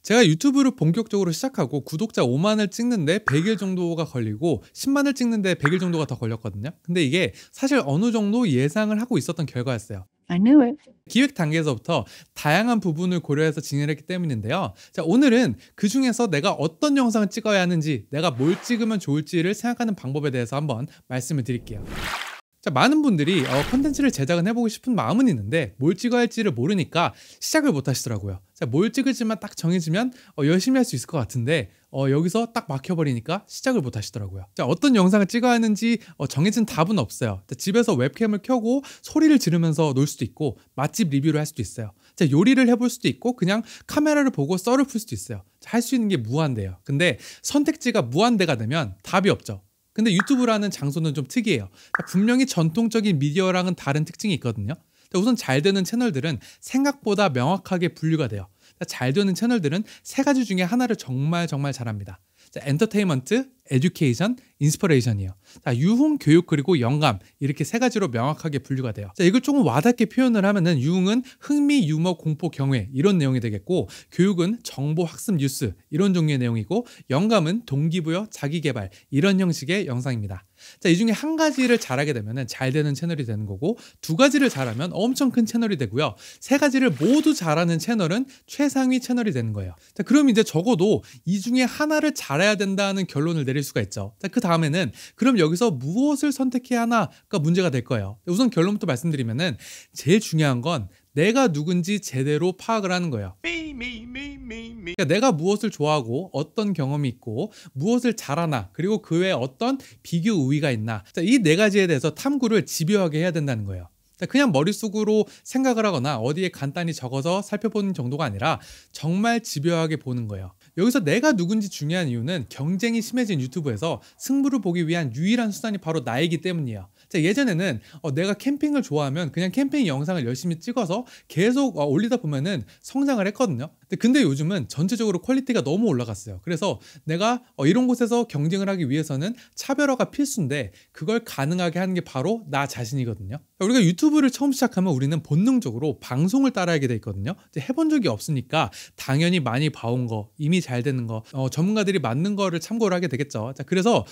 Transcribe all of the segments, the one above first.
제가 유튜브를 본격적으로 시작하고 구독자 5만을 찍는데 100일 정도가 걸리고 10만을 찍는데 100일 정도가 더 걸렸거든요. 근데 이게 사실 어느 정도 예상을 하고 있었던 결과였어요. I knew it. 기획 단계에서부터 다양한 부분을 고려해서 진행을 했기 때문인데요. 자, 오늘은 그 중에서 내가 어떤 영상을 찍어야 하는지, 내가 뭘 찍으면 좋을지를 생각하는 방법에 대해서 한번 말씀을 드릴게요. 자, 많은 분들이 컨텐츠를 제작은 해보고 싶은 마음은 있는데 뭘 찍어야 할지를 모르니까 시작을 못 하시더라고요. 자, 뭘 찍을지만 딱 정해지면 열심히 할 수 있을 것 같은데 여기서 딱 막혀버리니까 시작을 못 하시더라고요. 자, 어떤 영상을 찍어야 하는지 정해진 답은 없어요. 자, 집에서 웹캠을 켜고 소리를 지르면서 놀 수도 있고 맛집 리뷰를 할 수도 있어요. 자, 요리를 해볼 수도 있고 그냥 카메라를 보고 썰을 풀 수도 있어요. 할 수 있는 게 무한대예요. 근데 선택지가 무한대가 되면 답이 없죠. 근데 유튜브라는 장소는 좀 특이해요. 분명히 전통적인 미디어랑은 다른 특징이 있거든요. 우선 잘 되는 채널들은 생각보다 명확하게 분류가 돼요. 잘 되는 채널들은 세 가지 중에 하나를 정말 잘합니다. 엔터테인먼트, 에듀케이션, 인스퍼레이션이에요. 유흥, 교육, 그리고 영감, 이렇게 세 가지로 명확하게 분류가 돼요. 이걸 조금 와닿게 표현을 하면은 유흥은 흥미, 유머, 공포, 경외 이런 내용이 되겠고, 교육은 정보, 학습, 뉴스 이런 종류의 내용이고, 영감은 동기부여, 자기개발 이런 형식의 영상입니다. 이 중에 한 가지를 잘하게 되면 잘 되는 채널이 되는 거고, 두 가지를 잘하면 엄청 큰 채널이 되고요. 세 가지를 모두 잘하는 채널은 최상위 채널이 되는 거예요. 그럼 이제 적어도 이 중에 하나를 잘해야 된다는 결론을 내릴 수가 있죠. 그 다음에는 그럼 여기서 무엇을 선택해야 하나가 문제가 될 거예요. 우선 결론부터 말씀드리면은 제일 중요한 건 내가 누군지 제대로 파악을 하는 거예요. 그러니까 내가 무엇을 좋아하고 어떤 경험이 있고 무엇을 잘하나, 그리고 그 외에 어떤 비교 우위가 있나, 이 네 가지에 대해서 탐구를 집요하게 해야 된다는 거예요. 그냥 머릿속으로 생각을 하거나 어디에 간단히 적어서 살펴보는 정도가 아니라 정말 집요하게 보는 거예요. 여기서 내가 누군지 중요한 이유는 경쟁이 심해진 유튜브에서 승부를 보기 위한 유일한 수단이 바로 나이기 때문이에요. 예전에는 내가 캠핑을 좋아하면 그냥 캠핑 영상을 열심히 찍어서 계속 올리다 보면은 성장을 했거든요. 근데 요즘은 전체적으로 퀄리티가 너무 올라갔어요. 그래서 내가 이런 곳에서 경쟁을 하기 위해서는 차별화가 필수인데 그걸 가능하게 하는 게 바로 나 자신이거든요. 우리가 유튜브를 처음 시작하면 우리는 본능적으로 방송을 따라하게 돼 있거든요. 해본 적이 없으니까 당연히 많이 봐온 거, 이미 잘 되는 거, 전문가들이 맞는 거를 참고를 하게 되겠죠. 그래서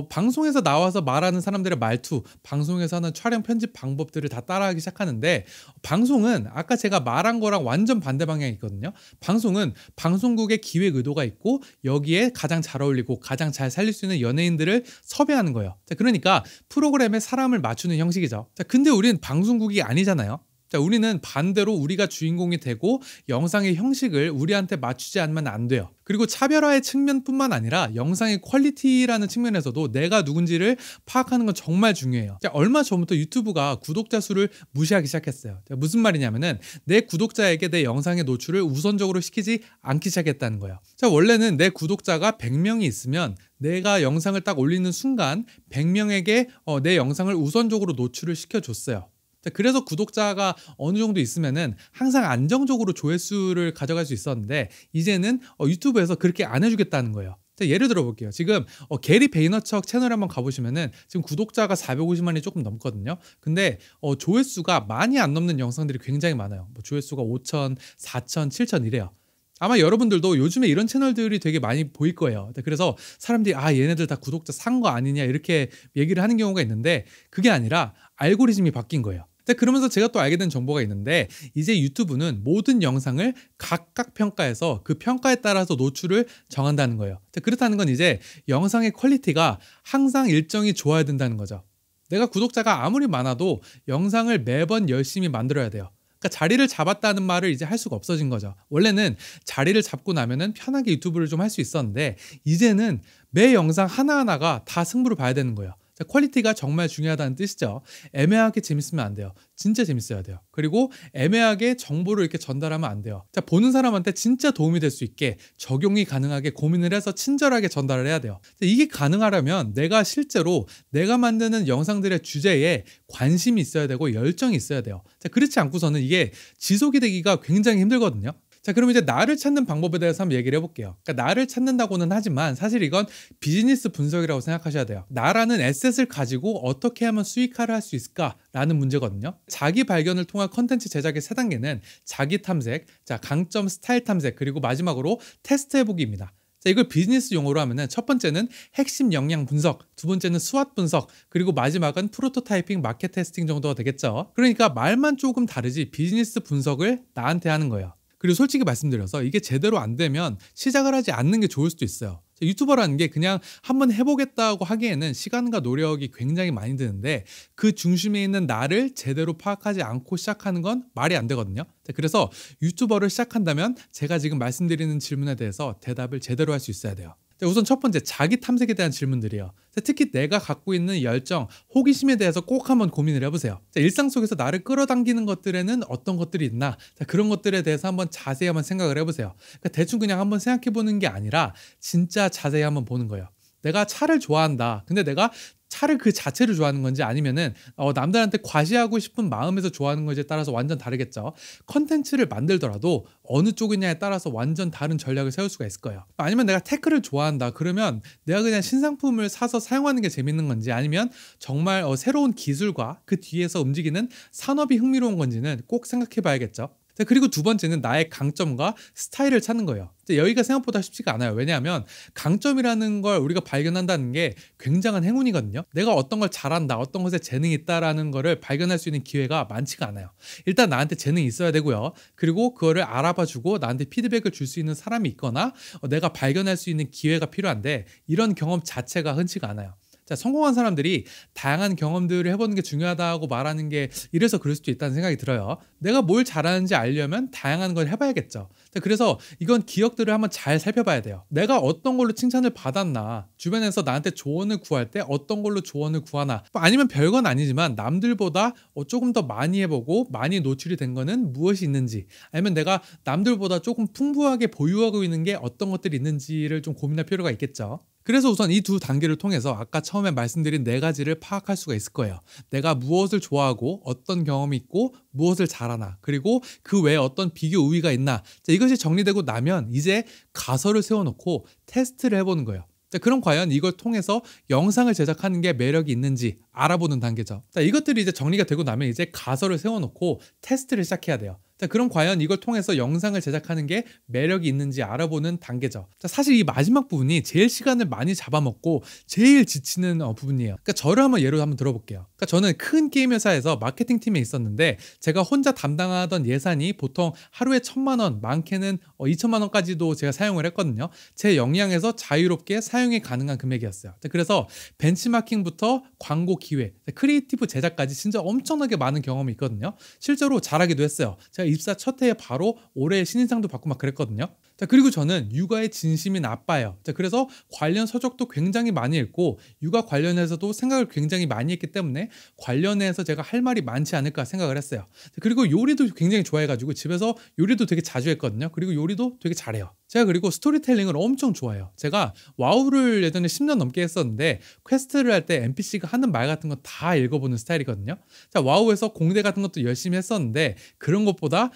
방송에서 나와서 말하는 사람들의 말투, 방송에서 하는 촬영 편집 방법들을 다 따라하기 시작하는데, 방송은 아까 제가 말한 거랑 완전 반대 방향이 있거든요. 방송은 방송국의 기획 의도가 있고 여기에 가장 잘 어울리고 가장 잘 살릴 수 있는 연예인들을 섭외하는 거예요. 그러니까 프로그램에 사람을 맞추는 형식이죠. 근데 우린 방송국이 아니잖아요. 우리는 반대로 우리가 주인공이 되고 영상의 형식을 우리한테 맞추지 않으면 안 돼요. 그리고 차별화의 측면뿐만 아니라 영상의 퀄리티라는 측면에서도 내가 누군지를 파악하는 건 정말 중요해요. 얼마 전부터 유튜브가 구독자 수를 무시하기 시작했어요. 무슨 말이냐면은 내 구독자에게 내 영상의 노출을 우선적으로 시키지 않기 시작했다는 거예요. 원래는 내 구독자가 100명이 있으면 내가 영상을 딱 올리는 순간 100명에게 내 영상을 우선적으로 노출을 시켜줬어요. 그래서 구독자가 어느 정도 있으면은 항상 안정적으로 조회수를 가져갈 수 있었는데, 이제는 유튜브에서 그렇게 안 해주겠다는 거예요. 예를 들어 볼게요. 지금 게리 베이너척 채널에 한번 가보시면은 지금 구독자가 450만이 조금 넘거든요. 근데 조회수가 많이 안 넘는 영상들이 굉장히 많아요. 조회수가 5천, 4천, 7천 이래요. 아마 여러분들도 요즘에 이런 채널들이 되게 많이 보일 거예요. 그래서 사람들이 얘네들 다 구독자 산 거 아니냐 이렇게 얘기를 하는 경우가 있는데, 그게 아니라 알고리즘이 바뀐 거예요. 그러면서 제가 또 알게 된 정보가 있는데, 이제 유튜브는 모든 영상을 각각 평가해서 그 평가에 따라서 노출을 정한다는 거예요. 그렇다는 건 이제 영상의 퀄리티가 항상 일정이 좋아야 된다는 거죠. 내가 구독자가 아무리 많아도 영상을 매번 열심히 만들어야 돼요. 그러니까 자리를 잡았다는 말을 이제 할 수가 없어진 거죠. 원래는 자리를 잡고 나면은 편하게 유튜브를 좀 할 수 있었는데, 이제는 매 영상 하나하나가 다 승부를 봐야 되는 거예요. 퀄리티가 정말 중요하다는 뜻이죠. 애매하게 재밌으면 안 돼요. 진짜 재밌어야 돼요. 그리고 애매하게 정보를 이렇게 전달하면 안 돼요. 보는 사람한테 진짜 도움이 될 수 있게 적용이 가능하게 고민을 해서 친절하게 전달을 해야 돼요. 이게 가능하려면 내가 실제로 내가 만드는 영상들의 주제에 관심이 있어야 되고 열정이 있어야 돼요. 그렇지 않고서는 이게 지속이 되기가 굉장히 힘들거든요. 자, 그럼 이제 나를 찾는 방법에 대해서 한번 얘기를 해볼게요. 그러니까 나를 찾는다고는 하지만 사실 이건 비즈니스 분석이라고 생각하셔야 돼요. 나라는 에셋을 가지고 어떻게 하면 수익화를 할 수 있을까라는 문제거든요. 자기 발견을 통한 컨텐츠 제작의 세 단계는 자기 탐색, 자, 강점 스타일 탐색, 그리고 마지막으로 테스트 해보기입니다. 자, 이걸 비즈니스 용어로 하면은 첫 번째는 핵심 역량 분석, 두 번째는 스왓 분석, 그리고 마지막은 프로토타이핑 마켓 테스팅 정도가 되겠죠. 그러니까 말만 조금 다르지 비즈니스 분석을 나한테 하는 거예요. 그리고 솔직히 말씀드려서 이게 제대로 안 되면 시작을 하지 않는 게 좋을 수도 있어요. 유튜버라는 게 그냥 한번 해보겠다고 하기에는 시간과 노력이 굉장히 많이 드는데 그 중심에 있는 나를 제대로 파악하지 않고 시작하는 건 말이 안 되거든요. 그래서 유튜버를 시작한다면 제가 지금 말씀드리는 질문에 대해서 대답을 제대로 할 수 있어야 돼요. 우선 첫 번째, 자기 탐색에 대한 질문들이에요. 특히 내가 갖고 있는 열정, 호기심에 대해서 꼭 한번 고민을 해보세요. 일상 속에서 나를 끌어당기는 것들에는 어떤 것들이 있나, 그런 것들에 대해서 한번 자세히 한번 생각을 해보세요. 그러니까 대충 그냥 한번 생각해보는 게 아니라 진짜 자세히 한번 보는 거예요. 내가 차를 좋아한다. 근데 내가 차를 그 자체를 좋아하는 건지 아니면은 남들한테 과시하고 싶은 마음에서 좋아하는 건지에 따라서 완전 다르겠죠. 컨텐츠를 만들더라도 어느 쪽이냐에 따라서 완전 다른 전략을 세울 수가 있을 거예요. 아니면 내가 테크를 좋아한다. 그러면 내가 그냥 신상품을 사서 사용하는 게 재밌는 건지 아니면 정말 새로운 기술과 그 뒤에서 움직이는 산업이 흥미로운 건지는 꼭 생각해 봐야겠죠. 그리고 두 번째는 나의 강점과 스타일을 찾는 거예요. 여기가 생각보다 쉽지가 않아요. 왜냐하면 강점이라는 걸 우리가 발견한다는 게 굉장한 행운이거든요. 내가 어떤 걸 잘한다, 어떤 것에 재능이 있다라는 거를 발견할 수 있는 기회가 많지가 않아요. 일단 나한테 재능이 있어야 되고요. 그리고 그거를 알아봐주고 나한테 피드백을 줄 수 있는 사람이 있거나 내가 발견할 수 있는 기회가 필요한데 이런 경험 자체가 흔치가 않아요. 자, 성공한 사람들이 다양한 경험들을 해보는 게 중요하다고 말하는 게 이래서 그럴 수도 있다는 생각이 들어요. 내가 뭘 잘하는지 알려면 다양한 걸 해봐야겠죠. 자, 그래서 이건 기억들을 한번 잘 살펴봐야 돼요. 내가 어떤 걸로 칭찬을 받았나, 주변에서 나한테 조언을 구할 때 어떤 걸로 조언을 구하나, 아니면 별건 아니지만 남들보다 조금 더 많이 해보고 많이 노출이 된 거는 무엇이 있는지, 아니면 내가 남들보다 조금 풍부하게 보유하고 있는 게 어떤 것들이 있는지를 좀 고민할 필요가 있겠죠. 그래서 우선 이 두 단계를 통해서 아까 처음에 말씀드린 네 가지를 파악할 수가 있을 거예요. 내가 무엇을 좋아하고 어떤 경험이 있고 무엇을 잘하나, 그리고 그 외에 어떤 비교 우위가 있나. 자, 이것이 정리되고 나면 이제 가설을 세워놓고 테스트를 해보는 거예요. 자, 그럼 과연 이걸 통해서 영상을 제작하는 게 매력이 있는지 알아보는 단계죠. 자, 이것들이 이제 정리가 되고 나면 이제 가설을 세워놓고 테스트를 시작해야 돼요. 자, 그럼 과연 이걸 통해서 영상을 제작하는 게 매력이 있는지 알아보는 단계죠. 자, 사실 이 마지막 부분이 제일 시간을 많이 잡아먹고 제일 지치는 부분이에요. 그러니까 저를 예로 한번 들어볼게요. 그러니까 저는 큰 게임 회사에서 마케팅 팀에 있었는데 제가 혼자 담당하던 예산이 보통 하루에 1,000만 원, 많게는 2천만 원까지도 제가 사용을 했거든요. 제 역량에서 자유롭게 사용이 가능한 금액이었어요. 자, 그래서 벤치마킹부터 광고 기획, 크리에이티브 제작까지 진짜 엄청나게 많은 경험이 있거든요. 실제로 잘하기도 했어요. 제가 입사 첫 해에 바로 올해 신인상도 받고 막 그랬거든요. 자, 그리고 저는 육아에 진심인 아빠예요. 자, 그래서 관련 서적도 굉장히 많이 읽고 육아 관련해서도 생각을 굉장히 많이 했기 때문에 관련해서 제가 할 말이 많지 않을까 생각을 했어요. 자, 그리고 요리도 굉장히 좋아해가지고 집에서 요리도 되게 자주 했거든요. 그리고 요리도 되게 잘해요. 제가 그리고 스토리텔링을 엄청 좋아해요. 제가 와우를 예전에 10년 넘게 했었는데 퀘스트를 할 때 NPC가 하는 말 같은 거 다 읽어보는 스타일이거든요. 자, 와우에서 공대 같은 것도 열심히 했었는데 그런 것보다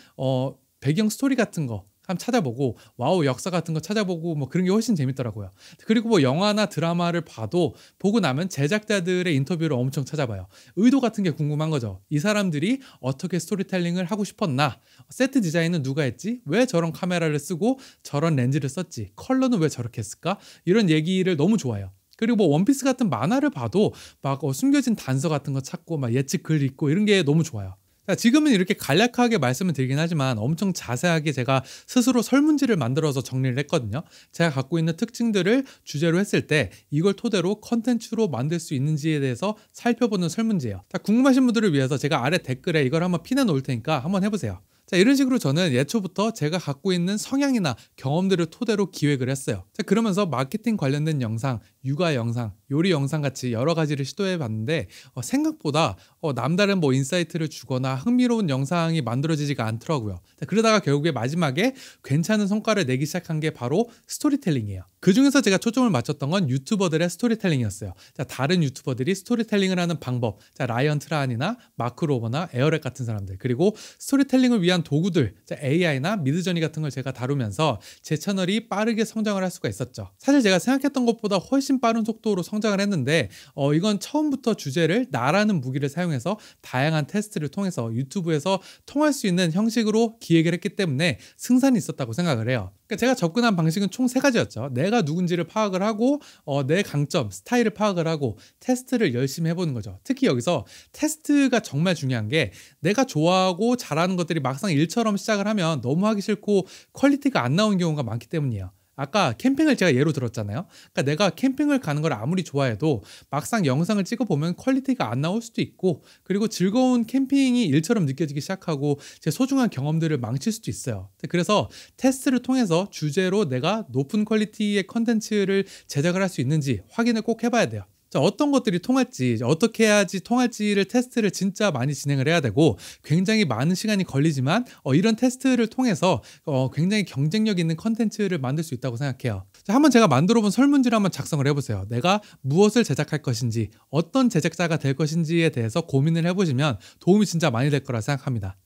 배경 스토리 같은 거 한번 찾아보고 와우 역사 같은 거 찾아보고 뭐 그런 게 훨씬 재밌더라고요. 그리고 뭐 영화나 드라마를 보고 나면 제작자들의 인터뷰를 엄청 찾아봐요. 의도 같은 게 궁금한 거죠. 이 사람들이 어떻게 스토리텔링을 하고 싶었나? 세트 디자인은 누가 했지? 왜 저런 카메라를 쓰고 저런 렌즈를 썼지? 컬러는 왜 저렇게 했을까? 이런 얘기를 너무 좋아해요. 그리고 뭐 원피스 같은 만화를 봐도 막 숨겨진 단서 같은 거 찾고 막 예측 글 읽고 이런 게 너무 좋아요. 지금은 이렇게 간략하게 말씀을 드리긴 하지만 엄청 자세하게 제가 스스로 설문지를 만들어서 정리를 했거든요. 제가 갖고 있는 특징들을 주제로 했을 때 이걸 토대로 컨텐츠로 만들 수 있는지에 대해서 살펴보는 설문지예요. 궁금하신 분들을 위해서 제가 아래 댓글에 이걸 한번 핀해 놓을 테니까 한번 해보세요. 자, 이런 식으로 저는 예초부터 제가 갖고 있는 성향이나 경험들을 토대로 기획을 했어요. 자, 그러면서 마케팅 관련된 영상, 육아 영상, 요리 영상 같이 여러 가지를 시도해 봤는데 생각보다 남다른 뭐 인사이트를 주거나 흥미로운 영상이 만들어지지가 않더라고요. 자, 그러다가 결국에 마지막에 괜찮은 성과를 내기 시작한 게 바로 스토리텔링이에요. 그 중에서 제가 초점을 맞췄던 건 유튜버들의 스토리텔링이었어요. 자, 다른 유튜버들이 스토리텔링을 하는 방법, 자, 라이언 트라한이나 마크 로버나 에어렉 같은 사람들, 그리고 스토리텔링을 위한 이러한 도구들, AI나 미드저니 같은 걸 제가 다루면서 제 채널이 빠르게 성장을 할 수가 있었죠. 사실 제가 생각했던 것보다 훨씬 빠른 속도로 성장을 했는데 이건 처음부터 주제를 나라는 무기를 사용해서 다양한 테스트를 통해서 유튜브에서 통할 수 있는 형식으로 기획을 했기 때문에 승산이 있었다고 생각을 해요. 그러니까 제가 접근한 방식은 총 3가지였죠. 내가 누군지를 파악을 하고 내 강점, 스타일을 파악을 하고 테스트를 열심히 해보는 거죠. 특히 여기서 테스트가 정말 중요한 게 내가 좋아하고 잘하는 것들이 막상 일처럼 시작을 하면 너무 하기 싫고 퀄리티가 안 나오는 경우가 많기 때문이에요. 아까 캠핑을 제가 예로 들었잖아요. 그러니까 내가 캠핑을 가는 걸 아무리 좋아해도 막상 영상을 찍어보면 퀄리티가 안 나올 수도 있고, 그리고 즐거운 캠핑이 일처럼 느껴지기 시작하고 제 소중한 경험들을 망칠 수도 있어요. 그래서 테스트를 통해서 주제로 내가 높은 퀄리티의 컨텐츠를 제작을 할 수 있는지 확인을 꼭 해봐야 돼요. 자, 어떤 것들이 통할지, 어떻게 해야지 통할지를 테스트를 진짜 많이 진행을 해야 되고, 굉장히 많은 시간이 걸리지만 이런 테스트를 통해서 굉장히 경쟁력 있는 컨텐츠를 만들 수 있다고 생각해요. 자, 한번 제가 만들어 본 설문지를 한번 작성을 해보세요. 내가 무엇을 제작할 것인지, 어떤 제작자가 될 것인지에 대해서 고민을 해보시면 도움이 진짜 많이 될 거라 생각합니다.